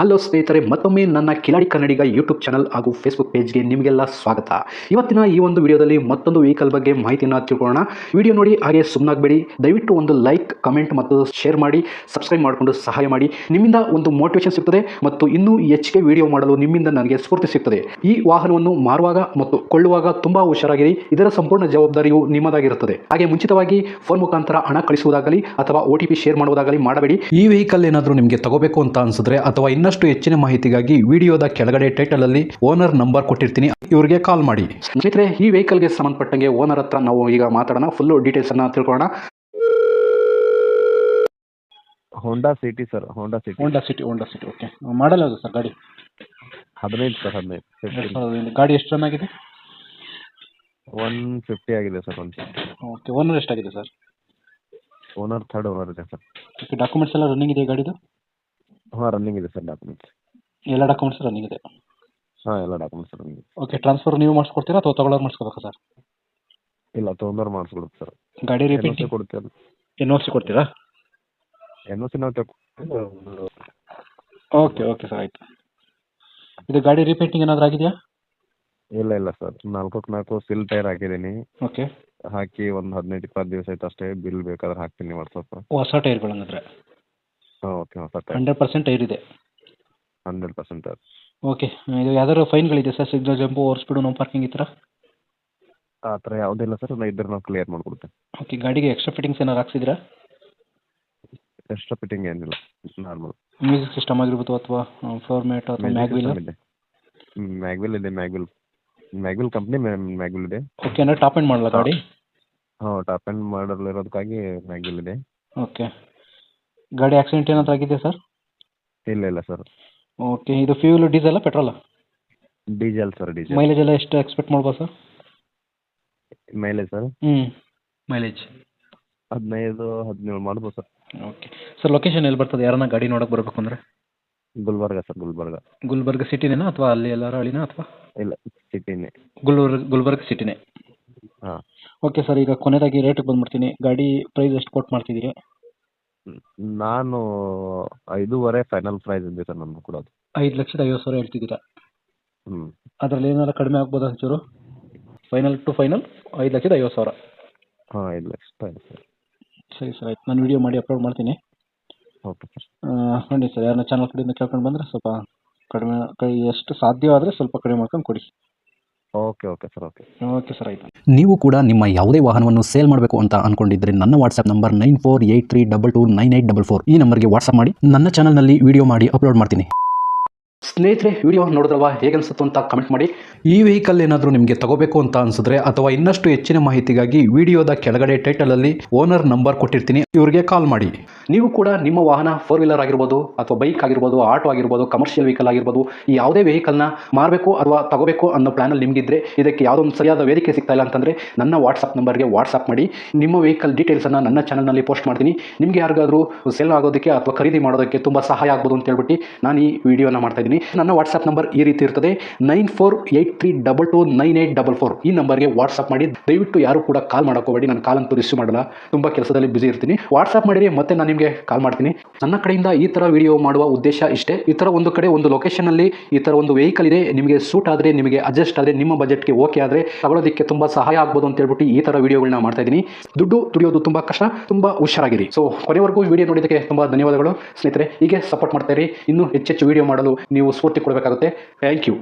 Hello ಸ್ನೇಹಿತರೆ, ಮತ್ತೊಮ್ಮೆ ನನ್ನ ಕಿಲಾಡಿ ಕನ್ನಡಿಗ ಯೂಟ್ಯೂಬ್ ಚಾನಲ್ ಹಾಗೂ ಫೇಸ್ಬುಕ್ ಪೇಜ್ಗೆ ನಿಮಗೆಲ್ಲ ಸ್ವಾಗತ. ಇವತ್ತಿನ ಈ ಒಂದು ವಿಡಿಯೋದಲ್ಲಿ ಮತ್ತೊಂದು ವೆಹಿಕಲ್ ಬಗ್ಗೆ ಮಾಹಿತಿಯನ್ನು ತಿಳ್ಕೊಳ್ಳೋಣ. ವಿಡಿಯೋ ನೋಡಿ ಹಾಗೆ ಸುಮ್ಮನಾಗಬೇಡಿ. ದಯವಿಟ್ಟು ಒಂದು ಲೈಕ್, ಕಮೆಂಟ್ ಮತ್ತು ಶೇರ್ ಮಾಡಿ, ಸಬ್ಸ್ಕ್ರೈಬ್ ಮಾಡಿಕೊಂಡು ಸಹಾಯ ಮಾಡಿ. ನಿಮ್ಮಿಂದ ಒಂದು ಮೋಟಿವೇಶನ್ ಸಿಗ್ತದೆ ಮತ್ತು ಇನ್ನೂ ಹೆಚ್ಚಿಗೆ ವಿಡಿಯೋ ಮಾಡಲು ನಿಮ್ಮಿಂದ ನನಗೆ ಸ್ಫೂರ್ತಿ ಸಿಗ್ತದೆ. ಈ ವಾಹನವನ್ನು ಮಾರುವಾಗ ಮತ್ತು ಕೊಳ್ಳುವಾಗ ತುಂಬಾ ಹುಷಾರಾಗಿರಿ. ಇದರ ಸಂಪೂರ್ಣ ಜವಾಬ್ದಾರಿಯು ನಿಮ್ಮದಾಗಿರುತ್ತದೆ. ಹಾಗೆ ಮುಂಚಿತವಾಗಿ ಫೋನ್ ಮುಖಾಂತರ ಹಣ ಕಳಿಸುವುದಾಗಲಿ ಅಥವಾ OTP ಶೇರ್ ಮಾಡುವುದಾಗಲಿ ಮಾಡಬೇಡಿ. ಈ ವೆಹಿಕಲ್ ಏನಾದರೂ ನಿಮಗೆ ತಗೋಬೇಕು ಅಂತ ಅನ್ಸಿದ್ರೆ ಅಥವಾ ಇನ್ನಷ್ಟು ಹೆಚ್ಚಿನ ಮಾಹಿತಿಗಾಗಿ ವಿಡಿಯೋದ ಕೆಳಗಡೆ ಟೈಟಲ್ ಅಲ್ಲಿ ಓನರ್ ನಂಬರ್ ಕೊಟ್ಟಿರ್ತೀನಿ, ಇವರಿಗೆ ಕಾಲ್ ಮಾಡಿ. ಸ್ನೇಹಿತರೆ, ಈ ವೆಹಿಕಲ್ಗೆ ಸಂಬಂಧಪಟ್ಟಂಗೆ ಓನರ್ ಹತ್ರ ನಾವು ಈಗ ಮಾತಾಡೋಣ. ಫುಲ್ ಡೀಟೇಲ್ಸ್ ಅನ್ನ ತಿಳ್ಕೊಳ್ಳೋಣ. Honda City sir. Honda City okay. Model ಯಾವುದು ಸರ್ ಗಾಡಿ? 15 ಸರ್. 15 ಗಾಡಿ ಎಷ್ಟು ರನ್ ಆಗಿದೆ? 150 ಆಗಿದೆ ಸರ್. 150. ಓಕೆ. ಓನರ್ ಎಷ್ಟಾಗಿದೆ ಸರ್? ಓನರ್ ಥರ್ಡ್ ಓನರ್ ಇದೆ ಸರ್. ಓಕೆ. ಡಾಕ್ಯುಮೆಂಟ್ಸ್ ಎಲ್ಲ ರನ್ನಿಂಗ್ ಇದೆ ಗಾಡಿದು? ಹಾಂ, ರನ್ನಿಂಗ್ ಇದೆ ಸರ್ ಡಾಕ್ಯುಮೆಂಟ್ಸ್. ಎಲ್ಲ ಡಾಕ್ಯುಮೆಂಟ್ಸ್ ರನ್ನಿಂಗ್ ಇದೆ? ಹಾಂ, ಎಲ್ಲ ಡಾಕ್ಯುಮೆಂಟ್ಸ್ ರನ್ನಿಂಗ್ ಇದೆ. ಓಕೆ. ಟ್ರಾನ್ಸ್ಫರ್ ನೀವು ಮಾಡಿಸ್ಕೊಡ್ತೀರಾ ಅಥವಾ ತಗೊಳ್ಳೋರು ಮಾಡಿಸ್ಕೋಬೇಕಾ ಸರ್? ಇಲ್ಲ, ತೊಗೊಂಡವ್ರು ಮಾಡಿಸ್ಕೊಡುತ್ತೆ ಸರ್. ಗಾಡಿ NOC ರಿಪೇಂಟಿಂಗ್ ಕೊಡ್ತೀವಿ. NOC ಕೊಡ್ತೀರಾ? NOC ನಾವು ತಗೊಂಡು. ಓಕೆ ಸರ್, ಆಯಿತು. ಇದು ಗಾಡಿ ರಿಪೇಂಟಿಂಗ್ ಏನಾದರೂ ಆಗಿದೆಯಾ? ಇಲ್ಲ ಸರ್, 4 ಸಿಲ್ ಟೈರ್ ಹಾಕಿದ್ದೀನಿ. ಓಕೆ. ಹಾಕಿ ಒಂದು 15-20 ದಿವಸ ಆಯ್ತು ಅಷ್ಟೇ. ಬಿಲ್ ಬೇಕಾದ್ರೆ ಹಾಕ್ತೀನಿ ವಾಟ್ಸಪ್. ಹೊಸ ಟೈರ್ಗಳಂದ್ರೆ? ಹಾಂ, ಓಕೆ. ಹೊಸ ಟೈರ್ 100% ಟೈರ್ ಇದೆ? 100% ಟೈರ್. ಓಕೆ. ಇದು ಯಾವ್ದಾದ್ರು ಫೈನ್ಗಳಿದೆ ಸರ್? Signal jump, over speed, no parking ಈ ಥರ? ಆ ಥರ ಯಾವುದಿಲ್ಲ ಸರ್. ಇದ್ರೆ ನಾವು ಕ್ಲಿಯರ್ ಮಾಡಿಕೊಡ್ತೇವೆ. ಓಕೆ. ಗಾಡಿಗೆ ಎಕ್ಸ್ಟ್ರಾ ಫಿಟ್ಟಿಂಗ್ಸ್ ಏನಾರು ಹಾಕ್ಸಿದ್ರಾ? ಎಕ್ಸ್ಟ್ರಾ ಫಿಟ್ಟಿಂಗ್ ಏನಿಲ್ಲ, ನಾರ್ಮಲ್. ಮ್ಯೂಸಿಕ್ ಸಿಸ್ಟಮ್ ಆಗಿರ್ಬೋದು ಅಥವಾ ಫ್ಲೋರ್ ಮ್ಯಾಟ್ ಅಥವಾ ಮ್ಯಾಗ್ವಿಲ್? ಮ್ಯಾಗ್ವಿಲ್ ಇದೆ. ಮ್ಯಾಗ್ವಿಲ್ ಕಂಪ್ನಿ ಮ್ಯಾಗ್ವಿಲ್ ಇದೆ. ಓಕೆ. ಅಂದರೆ ಟಾಪ್ ಎಂಡ್ ಮಾಡಲ್ಲ ಗಾಡಿ? ಹಾಂ, ಟಾಪ್ ಎಂಡ್ ಮಾಡಲ್ ಇರೋದಕ್ಕಾಗಿ ಮ್ಯಾಗ್ವಿಲ್ ಇದೆ. ಓಕೆ. ಗಾಡಿ ಆಕ್ಸಿಡೆಂಟ್ ಏನಾದರೂ ಆಗಿದೆ ಸರ್? ಇಲ್ಲ ಸರ್. ಓಕೆ. ಇದು fuel diesel petrol? Diesel sir, diesel. Mileage ಎಲ್ಲ ಎಷ್ಟು ಎಕ್ಸ್ಪೆಕ್ಟ್ ಮಾಡ್ಬೋದು ಸರ್? ಮೈಲೇಜ್ ಸರ್, ಮೈಲೇಜ್ 15-17 ಮಾಡ್ಬೋದು ಸರ್. Okay sir. ಲೊಕೇಶನ್ ಎಲ್ಲಿ ಬರ್ತದೆ? ಯಾರನ್ನ ಗಾಡಿ ನೋಡೋಕೆ ಬರಬೇಕು ಅಂದರೆ? ಗುಲ್ಬರ್ಗ ಸರ್. ಗುಲ್ಬರ್ಗ ಸಿಟಿನೇನಾ ಅಥವಾ ಅಲ್ಲಿ ಎಲ್ಲಾರು ಹಳ್ಳಿನಾ ಅಥವಾ? ಇಲ್ಲ, ಸಿಟಿನೇ. ಗುಲ್ಬರ್ಗ ಸಿಟಿನೇ? ಹಾಂ. Okay sir. ಈಗ ಕೊನೆಯದಾಗಿ ರೇಟಿಗೆ ಬಂದ್ಬಿಡ್ತೀನಿ. ಗಾಡಿ ಪ್ರೈಸ್ ಎಷ್ಟು ಕೊಟ್ಟು ಮಾಡ್ತಿದ್ದೀರಿ? ನಾನು 5.5 ಫೈನಲ್ ಪ್ರೈಸ್ ಇದೆ ಸರ್ ನಾನು ಕೊಡೋದು. 5,50,000 ಹೇಳ್ತಿದ್ದೀರಾ? ಹ್ಞೂ. ಅದರಲ್ಲಿ ಏನಾರು ಕಡಿಮೆ ಆಗ್ಬೋದು ಒಂಚೂರು? Final to final 5,50,000? ಹಾಂ, 5 ಲಕ್ಷ ಸರ್. ಸರಿ ಸರ್, ಆಯ್ತು. ನಾನು ವಿಡಿಯೋ ಮಾಡಿ ಅಪ್ಲೋಡ್ ಮಾಡ್ತೀನಿ. Okay sir. ನೋಡಿ ಸರ್, ಯಾರನ್ನ ಚಾನಲ್ ಕಡೆಯಿಂದ ಕೇಳ್ಕೊಂಡು ಬಂದರೆ ಸ್ವಲ್ಪ ಕಡಿಮೆ, ಎಷ್ಟು ಸಾಧ್ಯವಾದರೆ ಸ್ವಲ್ಪ ಕಡಿಮೆ ಮಾಡ್ಕೊಂಡು ಕೊಡಿ. Okay sir. ಓಕೆ ಸರ್, ಆಯಿತು. ನೀವು ಕೂಡ ನಿಮ್ಮ ಯಾವುದೇ ವಾಹನವನ್ನು ಸೇಲ್ ಮಾಡಬೇಕು ಅಂತ ಅನ್ಕೊಂಡಿದ್ರೆ ನನ್ನ ವಾಟ್ಸ್ಆಪ್ ನಂಬರ್ 9483229844 ಈ ನಂಬರ್ಗೆ ವಾಟ್ಸ್ಆಪ್ ಮಾಡಿ. ನನ್ನ ಚಾನಲ್ನಲ್ಲಿ ವಿಡಿಯೋ ಮಾಡಿ ಅಪ್ಲೋಡ್ ಮಾಡ್ತೀನಿ. ಸ್ನೇಹಿತರೆ, ವಿಡಿಯೋ ನೋಡಿದ್ರಲ್ವಾ, ಹೇಗೆ ಅನಿಸುತ್ತೆ ಅಂತ ಕಮೆಂಟ್ ಮಾಡಿ. ಈ ವೆಹಿಕಲ್ ಏನಾದರೂ ನಿಮಗೆ ತಗೋಬೇಕು ಅಂತ ಅನ್ಸಿದ್ರೆ ಅಥವಾ ಇನ್ನಷ್ಟು ಹೆಚ್ಚಿನ ಮಾಹಿತಿಗಾಗಿ ವಿಡಿಯೋದ ಕೆಳಗಡೆ ಟೈಟಲ್ ಅಲ್ಲಿ ಓನರ್ ನಂಬರ್ ಕೊಟ್ಟಿರ್ತೀನಿ, ಇವರಿಗೆ ಕಾಲ್ ಮಾಡಿ. ನೀವು ಕೂಡ ನಿಮ್ಮ ವಾಹನ 4 ವೀಲರ್ ಆಗಿರ್ಬೋದು ಅಥವಾ ಬೈಕ್ ಆಗಿರ್ಬೋದು, ಆಟೋ ಆಗಿರ್ಬೋದು, ಕಮರ್ಷಿಯಲ್ ವೆಹಿಕಲ್ ಆಗಿರ್ಬೋದು, ಈ ಯಾವುದೇ ವೆಹಿಕಲ್ನ ಮಾರಬೇಕು ಅಥವಾ ತಗೋಬೇಕು ಅನ್ನೋ ಪ್ಲಾನಲ್ಲಿ ನಿಮಗಿದ್ರೆ, ಇದಕ್ಕೆ ಯಾವುದೊಂದು ಸರಿಯಾದ ವೇದಿಕೆ ಸಿಗ್ತಾ ಇಲ್ಲ ಅಂತಂದರೆ ನನ್ನ ವಾಟ್ಸಪ್ ನಂಬರ್ಗೆ ವಾಟ್ಸಪ್ ಮಾಡಿ. ನಿಮ್ಮ ವೆಹಿಕಲ್ ಡೀಟೇಲ್ಸನ್ನು ನನ್ನ ಚಾನಲ್ನಲ್ಲಿ ಪೋಸ್ಟ್ ಮಾಡ್ತೀನಿ. ನಿಮಗೆ ಯಾರಿಗಾದರೂ ಸೇಲ್ ಆಗೋದಕ್ಕೆ ಅಥವಾ ಖರೀದಿ ಮಾಡೋದಕ್ಕೆ ತುಂಬ ಸಹಾಯ ಆಗ್ಬೋದು ಅಂತ ಹೇಳ್ಬಿಟ್ಟು ನಾನು ಈ ವಿಡಿಯೋನ ಮಾಡ್ತಾ ಇದ್ದೀನಿ. ನನ್ನ ವಾಟ್ಸಪ್ ನಂಬರ್ ಈ ರೀತಿ ಇರ್ತದೆ, 9483229844 ಈ ನಂಬರ್ಗೆ ವಾಟ್ಸಪ್ ಮಾಡಿ. ದಯವಿಟ್ಟು ಯಾರು ಕೂಡ ಕಾಲ್ ಮಾಡೋಕೋಬೇಡಿ. ನಾನು ಕಾಲ್ ಅಂತೂ ರಿಸೀವ್ ಮಾಡಲ್ಲ, ತುಂಬ ಕೆಲಸದಲ್ಲಿ ಬಿಸಿ ಇರ್ತೀನಿ. ವಾಟ್ಸಪ್ ಮಾಡಿರಿ, ಮತ್ತೆ ನಾನು ನಿಮಗೆ ಕಾಲ್ ಮಾಡ್ತೀನಿ. ನನ್ನ ಕಡೆಯಿಂದ ಈ ಥರ ವಿಡಿಯೋ ಮಾಡುವ ಉದ್ದೇಶ ಇಷ್ಟೇ. ಈ ಥರ ಒಂದು ಕಡೆ ಒಂದು ಲೊಕೇಶನಲ್ಲಿ ಈ ಥರ ಒಂದು ವೆಹಿಕಲ್ ಇದೆ, ನಿಮಗೆ ಸೂಟ್ ಆದರೆ, ನಿಮಗೆ ಅಡ್ಜಸ್ಟ್ ಆದರೆ, ನಿಮ್ಮ ಬಜೆಟ್ಗೆ ಓಕೆ ಆದರೆ ತಗೊಳ್ಳೋದಕ್ಕೆ ತುಂಬ ಸಹಾಯ ಆಗ್ಬೋದು ಅಂತ ಹೇಳ್ಬಿಟ್ಟು ಈ ಥರ ವಿಡಿಯೋಗಳನ್ನ ಮಾಡ್ತಾ ಇದ್ದೀನಿ. ದುಡ್ಡು ದುಡಿಯೋದು ತುಂಬ ಕಷ್ಟ, ತುಂಬ ಹುಷಾರಾಗಿರಿ. ಸೊ ಕೊನೆವರೆಗೂ ವಿಡಿಯೋ ನೋಡಿದ್ದಕ್ಕೆ ತುಂಬ ಧನ್ಯವಾದಗಳು ಸ್ನೇಹಿತರೆ. ಹೀಗೆ ಸಪೋರ್ಟ್ ಮಾಡ್ತಾ ಇರಿ. ಇನ್ನೂ ಹೆಚ್ಚೆಚ್ಚು ವಿಡಿಯೋ ಮಾಡಲು ನೀವು ಸ್ಫೂರ್ತಿ ಕೊಡಬೇಕಾಗುತ್ತೆ. Thank you.